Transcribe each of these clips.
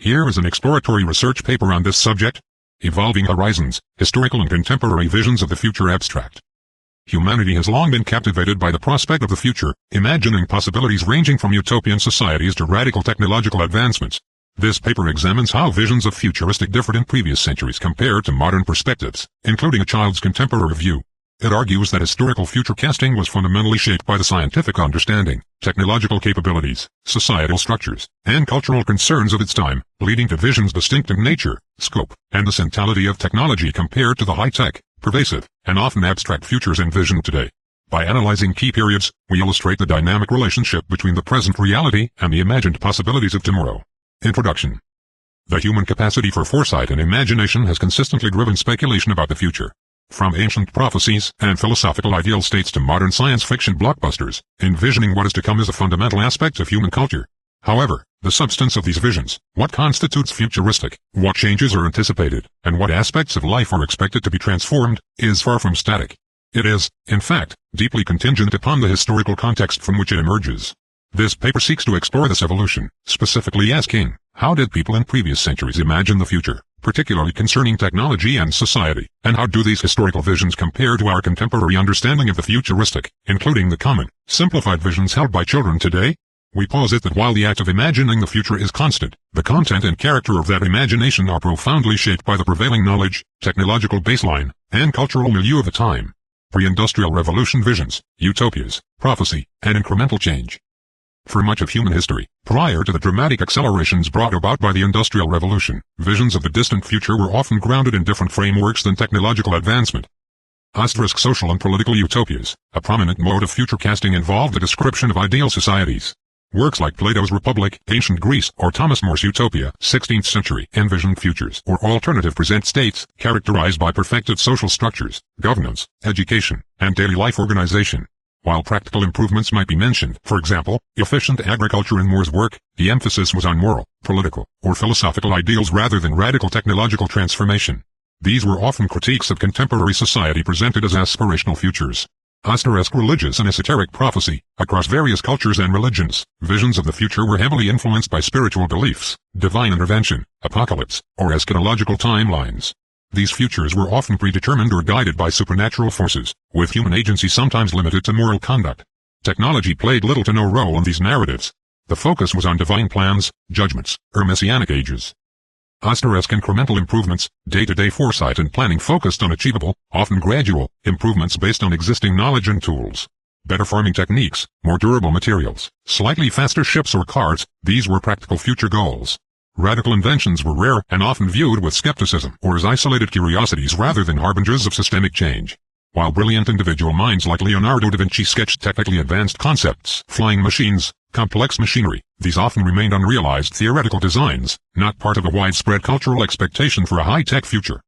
Here is an exploratory research paper on this subject. Evolving Horizons, Historical and Contemporary Visions of the Future Abstract. Humanity has long been captivated by the prospect of the future, imagining possibilities ranging from utopian societies to radical technological advancements. This paper examines how visions of futuristic differed in previous centuries compared to modern perspectives, including a child's contemporary view. It argues that historical future casting was fundamentally shaped by the scientific understanding, technological capabilities, societal structures, and cultural concerns of its time, leading to visions distinct in nature, scope, and the centrality of technology compared to the high-tech, pervasive, and often abstract futures envisioned today. By analyzing key periods, we illustrate the dynamic relationship between the present reality and the imagined possibilities of tomorrow. Introduction. The human capacity for foresight and imagination has consistently driven speculation about the future. From ancient prophecies and philosophical ideal states to modern science fiction blockbusters, envisioning what is to come is a fundamental aspect of human culture. However, the substance of these visions, what constitutes futuristic, what changes are anticipated, and what aspects of life are expected to be transformed, is far from static. It is, in fact, deeply contingent upon the historical context from which it emerges. This paper seeks to explore this evolution, specifically asking, how did people in previous centuries imagine the future, particularly concerning technology and society, and how do these historical visions compare to our contemporary understanding of the futuristic, including the common, simplified visions held by children today? We posit that while the act of imagining the future is constant, the content and character of that imagination are profoundly shaped by the prevailing knowledge, technological baseline, and cultural milieu of the time. Pre-industrial revolution visions, utopias, prophecy, and incremental change. For much of human history, prior to the dramatic accelerations brought about by the Industrial Revolution, visions of the distant future were often grounded in different frameworks than technological advancement. Social and political utopias, a prominent mode of future casting, involved the description of ideal societies. Works like Plato's Republic, Ancient Greece, or Thomas More's Utopia, 16th century, envisioned futures or alternative present states, characterized by perfected social structures, governance, education, and daily life organization. While practical improvements might be mentioned, for example, efficient agriculture in More's work, the emphasis was on moral, political, or philosophical ideals rather than radical technological transformation. These were often critiques of contemporary society presented as aspirational futures. Religious and esoteric prophecy, across various cultures and religions, visions of the future were heavily influenced by spiritual beliefs, divine intervention, apocalypse, or eschatological timelines. These futures were often predetermined or guided by supernatural forces, with human agency sometimes limited to moral conduct. Technology played little to no role in these narratives. The focus was on divine plans, judgments, or messianic ages. Incremental improvements, day-to-day foresight and planning focused on achievable, often gradual, improvements based on existing knowledge and tools. Better farming techniques, more durable materials, slightly faster ships or cars, these were practical future goals. Radical inventions were rare and often viewed with skepticism or as isolated curiosities rather than harbingers of systemic change. While brilliant individual minds like Leonardo da Vinci sketched technically advanced concepts, flying machines, complex machinery, these often remained unrealized theoretical designs, not part of a widespread cultural expectation for a high-tech future.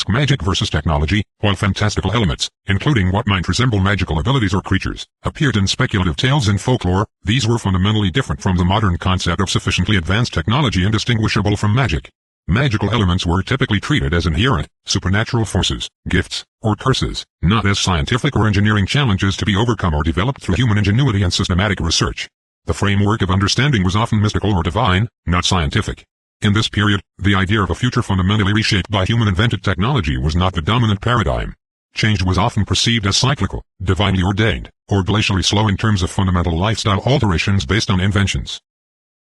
Magic versus technology, while fantastical elements, including what might resemble magical abilities or creatures, appeared in speculative tales and folklore, these were fundamentally different from the modern concept of sufficiently advanced technology indistinguishable from magic. Magical elements were typically treated as inherent, supernatural forces, gifts, or curses, not as scientific or engineering challenges to be overcome or developed through human ingenuity and systematic research. The framework of understanding was often mystical or divine, not scientific. In this period, the idea of a future fundamentally reshaped by human-invented technology was not the dominant paradigm. Change was often perceived as cyclical, divinely ordained, or glacially slow in terms of fundamental lifestyle alterations based on inventions.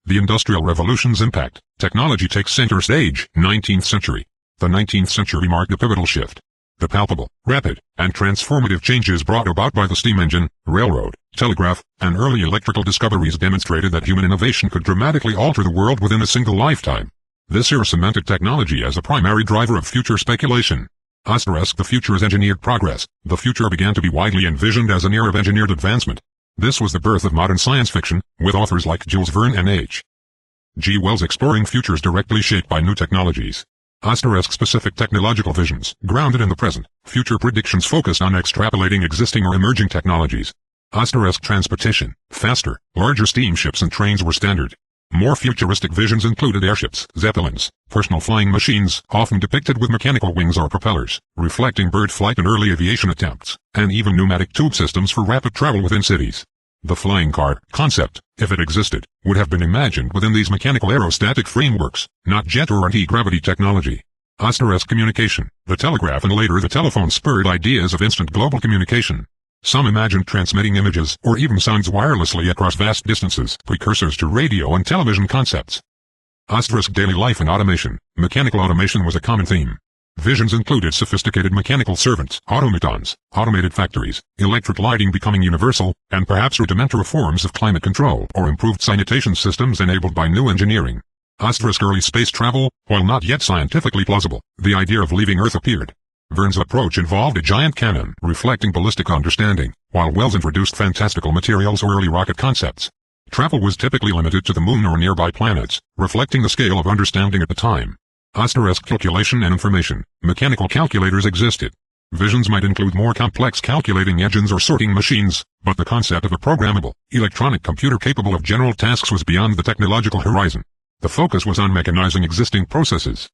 The Industrial Revolution's impact. Technology takes center stage, 19th century. The 19th century marked a pivotal shift. The palpable, rapid, and transformative changes brought about by the steam engine, railroad, telegraph, and early electrical discoveries demonstrated that human innovation could dramatically alter the world within a single lifetime. This era cemented technology as a primary driver of future speculation. The future is engineered progress. The future began to be widely envisioned as an era of engineered advancement. This was the birth of modern science fiction, with authors like Jules Verne and H. G. Wells exploring futures directly shaped by new technologies. Specific technological visions, grounded in the present, future predictions focused on extrapolating existing or emerging technologies. Transportation, faster, larger steamships and trains were standard. More futuristic visions included airships, zeppelins, personal flying machines, often depicted with mechanical wings or propellers, reflecting bird flight and early aviation attempts, and even pneumatic tube systems for rapid travel within cities. The flying car concept, if it existed, would have been imagined within these mechanical aerostatic frameworks, not jet or anti-gravity technology. Communication, the telegraph and later the telephone spurred ideas of instant global communication. Some imagined transmitting images or even sounds wirelessly across vast distances, precursors to radio and television concepts. Daily life and automation. Mechanical automation was a common theme. Visions included sophisticated mechanical servants, automatons, automated factories, electric lighting becoming universal, and perhaps rudimentary forms of climate control or improved sanitation systems enabled by new engineering. Early space travel, while not yet scientifically plausible, the idea of leaving Earth appeared. Verne's approach involved a giant cannon reflecting ballistic understanding, while Wells introduced fantastical materials or early rocket concepts. Travel was typically limited to the moon or nearby planets, reflecting the scale of understanding at the time. Calculation and information. Mechanical calculators existed. Visions might include more complex calculating engines or sorting machines, but the concept of a programmable, electronic computer capable of general tasks was beyond the technological horizon. The focus was on mechanizing existing processes.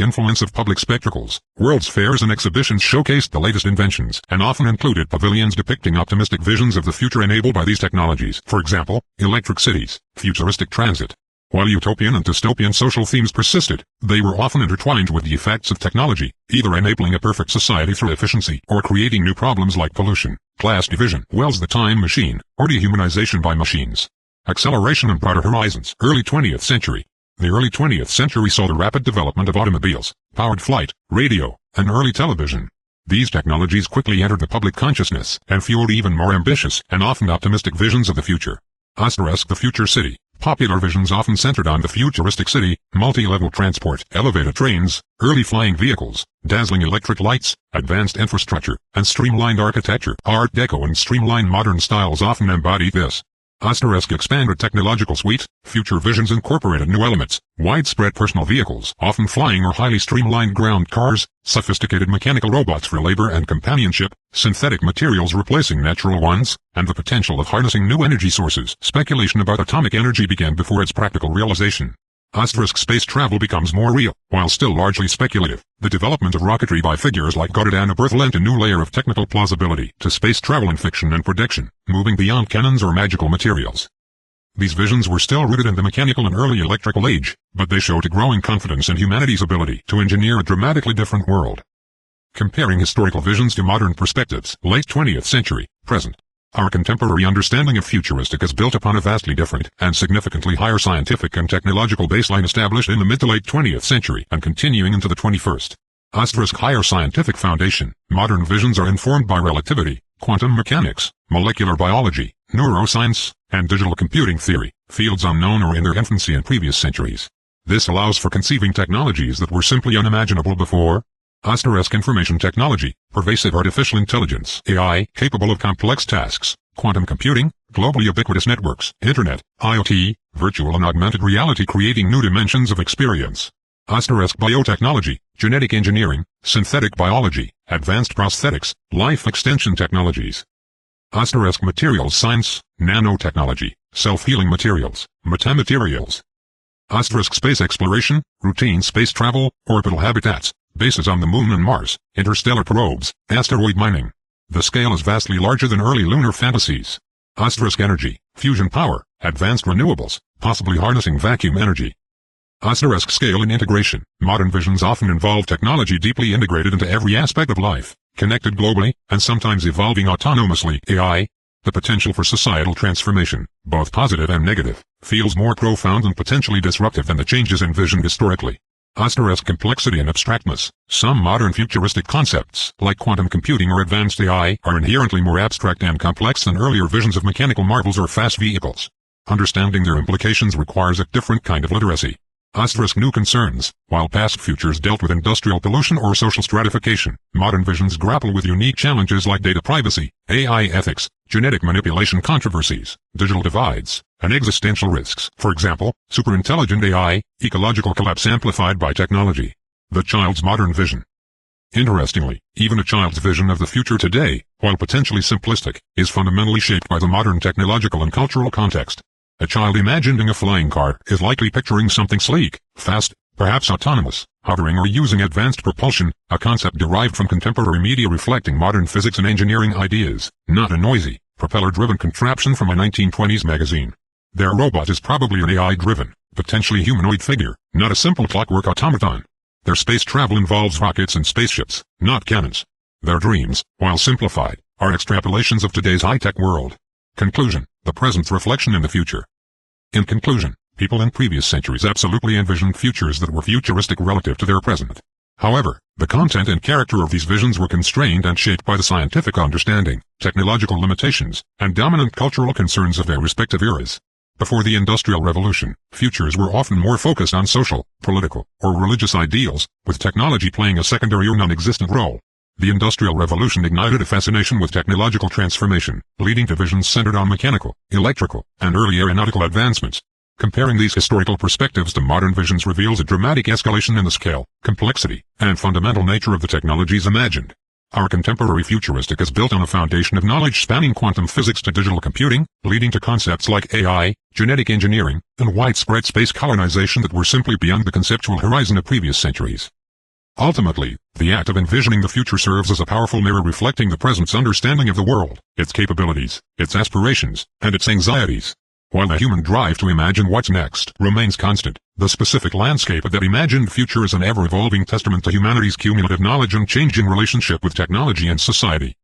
Influence of public spectacles. World's fairs and exhibitions showcased the latest inventions and often included pavilions depicting optimistic visions of the future enabled by these technologies. For example, electric cities, futuristic transit. While utopian and dystopian social themes persisted, they were often intertwined with the effects of technology, either enabling a perfect society through efficiency or creating new problems like pollution, class division, Wells' The Time Machine, or dehumanization by machines. Acceleration and broader horizons. Early 20th century. The early 20th century saw the rapid development of automobiles, powered flight, radio, and early television. These technologies quickly entered the public consciousness and fueled even more ambitious and often optimistic visions of the future. The future city. Popular visions often centered on the futuristic city, multi-level transport, elevated trains, early flying vehicles, dazzling electric lights, advanced infrastructure, and streamlined architecture. Art Deco and streamlined modern styles often embody this. Expanded technological suite. Future visions incorporated new elements, widespread personal vehicles, often flying or highly streamlined ground cars, sophisticated mechanical robots for labor and companionship, synthetic materials replacing natural ones, and the potential of harnessing new energy sources. Speculation about atomic energy began before its practical realization. Space travel becomes more real, while still largely speculative. The development of rocketry by figures like Goddard and Aberth lent a new layer of technical plausibility to space travel in fiction and prediction, moving beyond cannons or magical materials. These visions were still rooted in the mechanical and early electrical age, but they showed a growing confidence in humanity's ability to engineer a dramatically different world. Comparing historical visions to modern perspectives. Late 20th century, present. Our contemporary understanding of futuristic is built upon a vastly different and significantly higher scientific and technological baseline established in the mid to late 20th century and continuing into the 21st. Higher scientific foundation. Modern visions are informed by relativity, quantum mechanics, molecular biology, neuroscience, and digital computing theory, fields unknown or in their infancy in previous centuries. This allows for conceiving technologies that were simply unimaginable before. Information technology, pervasive artificial intelligence, AI, capable of complex tasks, quantum computing, global ubiquitous networks, internet, IoT, virtual and augmented reality creating new dimensions of experience. Biotechnology, genetic engineering, synthetic biology, advanced prosthetics, life extension technologies. Materials science, nanotechnology, self-healing materials, metamaterials. Space exploration, routine space travel, orbital habitats, bases on the Moon and Mars, interstellar probes, asteroid mining. The scale is vastly larger than early lunar fantasies. Energy, fusion power, advanced renewables, possibly harnessing vacuum energy. Scale and integration. Modern visions often involve technology deeply integrated into every aspect of life, connected globally, and sometimes evolving autonomously. AI, the potential for societal transformation, both positive and negative, feels more profound and potentially disruptive than the changes envisioned historically. Complexity and abstractness. Some modern futuristic concepts, like quantum computing or advanced AI, are inherently more abstract and complex than earlier visions of mechanical marvels or fast vehicles. Understanding their implications requires a different kind of literacy. New concerns. While past futures dealt with industrial pollution or social stratification, modern visions grapple with unique challenges like data privacy, AI ethics, genetic manipulation controversies, digital divides, and existential risks. For example, superintelligent AI, ecological collapse amplified by technology. The child's modern vision. Interestingly, even a child's vision of the future today, while potentially simplistic, is fundamentally shaped by the modern technological and cultural context. A child imagining a flying car is likely picturing something sleek, fast, perhaps autonomous, hovering or using advanced propulsion, a concept derived from contemporary media reflecting modern physics and engineering ideas, not a noisy, propeller-driven contraption from a 1920s magazine. Their robot is probably an AI-driven, potentially humanoid figure, not a simple clockwork automaton. Their space travel involves rockets and spaceships, not cannons. Their dreams, while simplified, are extrapolations of today's high-tech world. Conclusion: the present's reflection in the future. In conclusion, people in previous centuries absolutely envisioned futures that were futuristic relative to their present. However, the content and character of these visions were constrained and shaped by the scientific understanding, technological limitations, and dominant cultural concerns of their respective eras. Before the Industrial Revolution, futures were often more focused on social, political, or religious ideals, with technology playing a secondary or non-existent role. The Industrial Revolution ignited a fascination with technological transformation, leading to visions centered on mechanical, electrical, and early aeronautical advancements. Comparing these historical perspectives to modern visions reveals a dramatic escalation in the scale, complexity, and fundamental nature of the technologies imagined. Our contemporary futuristic is built on a foundation of knowledge spanning quantum physics to digital computing, leading to concepts like AI, genetic engineering, and widespread space colonization that were simply beyond the conceptual horizon of previous centuries. Ultimately, the act of envisioning the future serves as a powerful mirror reflecting the present's understanding of the world, its capabilities, its aspirations, and its anxieties. While the human drive to imagine what's next remains constant, the specific landscape of that imagined future is an ever-evolving testament to humanity's cumulative knowledge and changing relationship with technology and society.